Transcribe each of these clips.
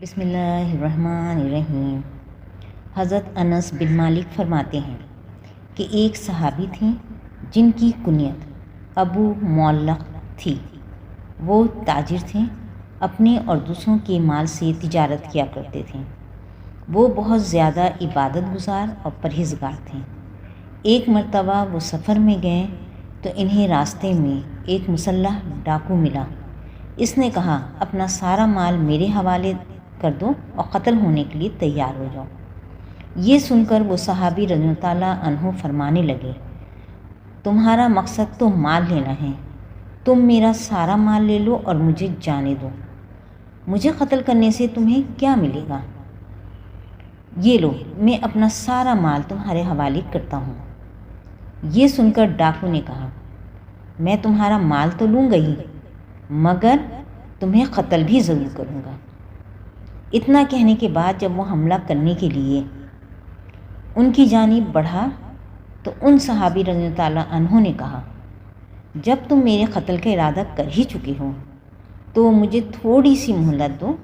بسم اللہ الرحمن الرحیم۔ حضرت انس بن مالک فرماتے ہیں کہ ایک صحابی تھیں جن کی کنیت ابو معلق تھی۔ وہ تاجر تھے، اپنے اور دوسروں کے مال سے تجارت کیا کرتے تھے۔ وہ بہت زیادہ عبادت گزار اور پرہیزگار تھے۔ ایک مرتبہ وہ سفر میں گئے تو انہیں راستے میں ایک مسلح ڈاکو ملا۔ اس نے کہا، اپنا سارا مال میرے حوالے کر دو اور قتل ہونے کے لیے تیار ہو جاؤ۔ یہ سن کر وہ صحابی رضی اللہ تعالیٰ عنہ فرمانے لگے، تمہارا مقصد تو مال لینا ہے، تم میرا سارا مال لے لو اور مجھے جانے دو، مجھے قتل کرنے سے تمہیں کیا ملے گا؟ یہ لو، میں اپنا سارا مال تمہارے حوالے کرتا ہوں۔ یہ سن کر ڈاکو نے کہا، میں تمہارا مال تو لوں گا ہی، مگر تمہیں قتل بھی ضرور کروں گا۔ اتنا کہنے کے بعد جب وہ حملہ کرنے کے لیے ان کی جانب بڑھا تو ان صحابی رضی اللہ تعالیٰ عنہ نے کہا، جب تم میرے قتل کا ارادہ کر ہی چکے ہو تو مجھے تھوڑی سی مہلت دو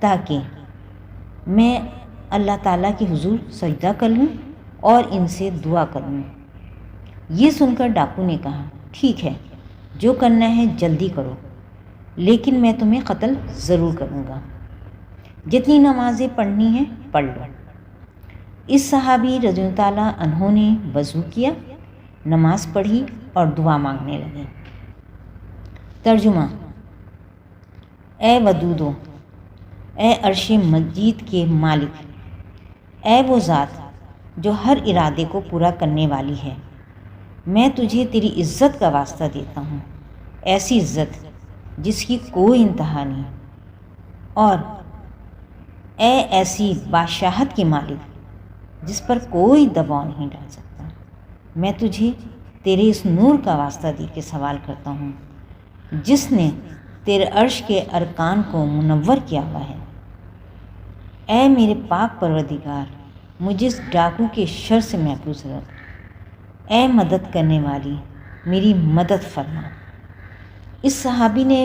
تاکہ میں اللہ تعالیٰ کے حضور سجدہ کر لوں اور ان سے دعا کر لوں۔ یہ سن کر ڈاکو نے کہا، ٹھیک ہے، جو کرنا ہے جلدی کرو، لیکن میں تمہیں قتل ضرور کروں گا۔ جتنی نمازیں پڑھنی ہیں پڑھ لو۔ اس صحابی رضی اللہ تعالیٰ عنہ نے وضو کیا، نماز پڑھی اور دعا مانگنے لگے۔ ترجمہ: اے ودودو، اے عرش مجید کے مالک، اے وہ ذات جو ہر ارادے کو پورا کرنے والی ہے، میں تجھے تیری عزت کا واسطہ دیتا ہوں، ایسی عزت جس کی کوئی انتہا نہیں، اور اے ایسی بادشاہت کے مالک جس پر کوئی دباؤ نہیں ڈال سکتا، میں تجھے تیرے اس نور کا واسطہ دے کے سوال کرتا ہوں جس نے تیرے عرش کے ارکان کو منور کیا ہوا ہے۔ اے میرے پاک پروردگار، مجھے اس ڈاکو کے شر سے محفوظ رکھ، اے مدد کرنے والی میری مدد فرما۔ اس صحابی نے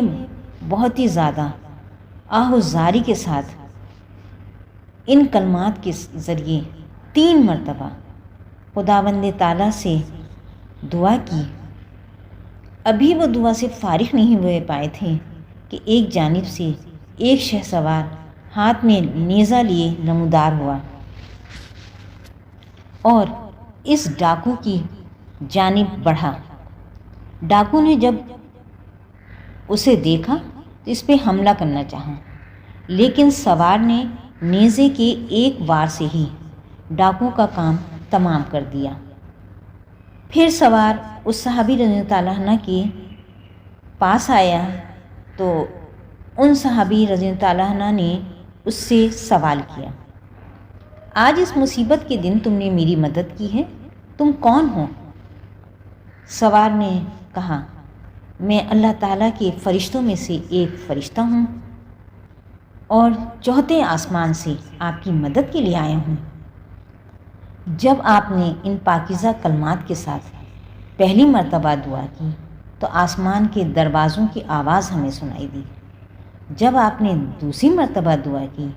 بہت ہی زیادہ آہ و زاری کے ساتھ ان کلمات کے ذریعے 3 مرتبہ خداوند تعالیٰ سے دعا کی۔ ابھی وہ دعا سے فارغ نہیں ہوئے پائے تھے کہ ایک جانب سے ایک شہسوار ہاتھ میں نیزہ لیے نمودار ہوا اور اس ڈاکو کی جانب بڑھا۔ ڈاکو نے جب اسے دیکھا تو اس پہ حملہ کرنا چاہا، لیکن سوار نے نیزے کے ایک وار سے ہی ڈاکو کا کام تمام کر دیا۔ پھر سوار اس صحابی رضی اللہ تعالیٰ عنہ کے پاس آیا تو ان صحابی رضی اللہ تعالیٰ عنہ نے اس سے سوال کیا، آج اس مصیبت کے دن تم نے میری مدد کی ہے، تم کون ہو؟ سوار نے کہا، میں اللہ تعالیٰ کے فرشتوں میں سے ایک فرشتہ ہوں اور چوتھے آسمان سے آپ کی مدد کے لیے آیا ہوں۔ جب آپ نے ان پاکیزہ کلمات کے ساتھ پہلی مرتبہ دعا کی تو آسمان کے دروازوں کی آواز ہمیں سنائی دی۔ جب آپ نے دوسری مرتبہ دعا کی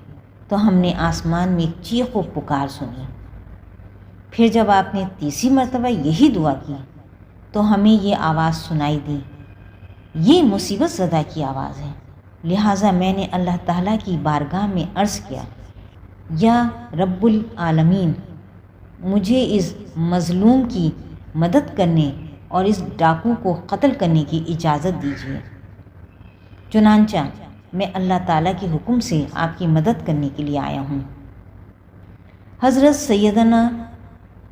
تو ہم نے آسمان میں ایک چیخ و پکار سنی۔ پھر جب آپ نے تیسری مرتبہ یہی دعا کی تو ہمیں یہ آواز سنائی دی، یہ مصیبت زدہ کی آواز ہے۔ لہٰذا میں نے اللہ تعالیٰ کی بارگاہ میں عرض کیا، یا رب العالمین، مجھے اس مظلوم کی مدد کرنے اور اس ڈاکو کو قتل کرنے کی اجازت دیجیے۔ چنانچہ میں اللہ تعالیٰ کے حکم سے آپ کی مدد کرنے کے لیے آیا ہوں۔ حضرت سیدنا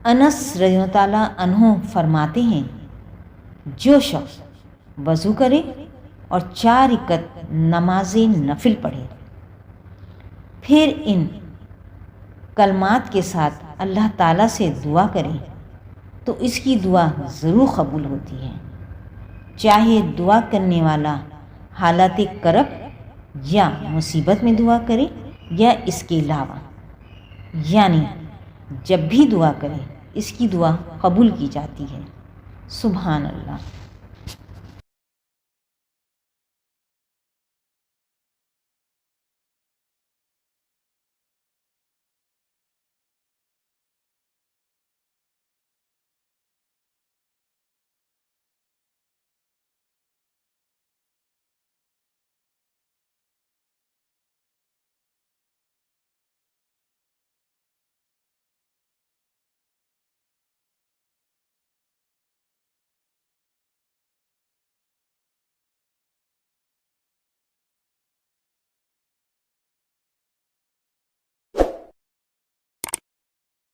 انس رضی اللہ تعالیٰ عنہ فرماتے ہیں، جو شخص وضو کرے اور 4 رکعت نماز نفل پڑھے، پھر ان کلمات کے ساتھ اللہ تعالیٰ سے دعا کرے تو اس کی دعا ضرور قبول ہوتی ہے، چاہے دعا کرنے والا حالت کرب یا مصیبت میں دعا کرے یا اس کے علاوہ، یعنی جب بھی دعا کرے اس کی دعا قبول کی جاتی ہے۔ سبحان اللہ۔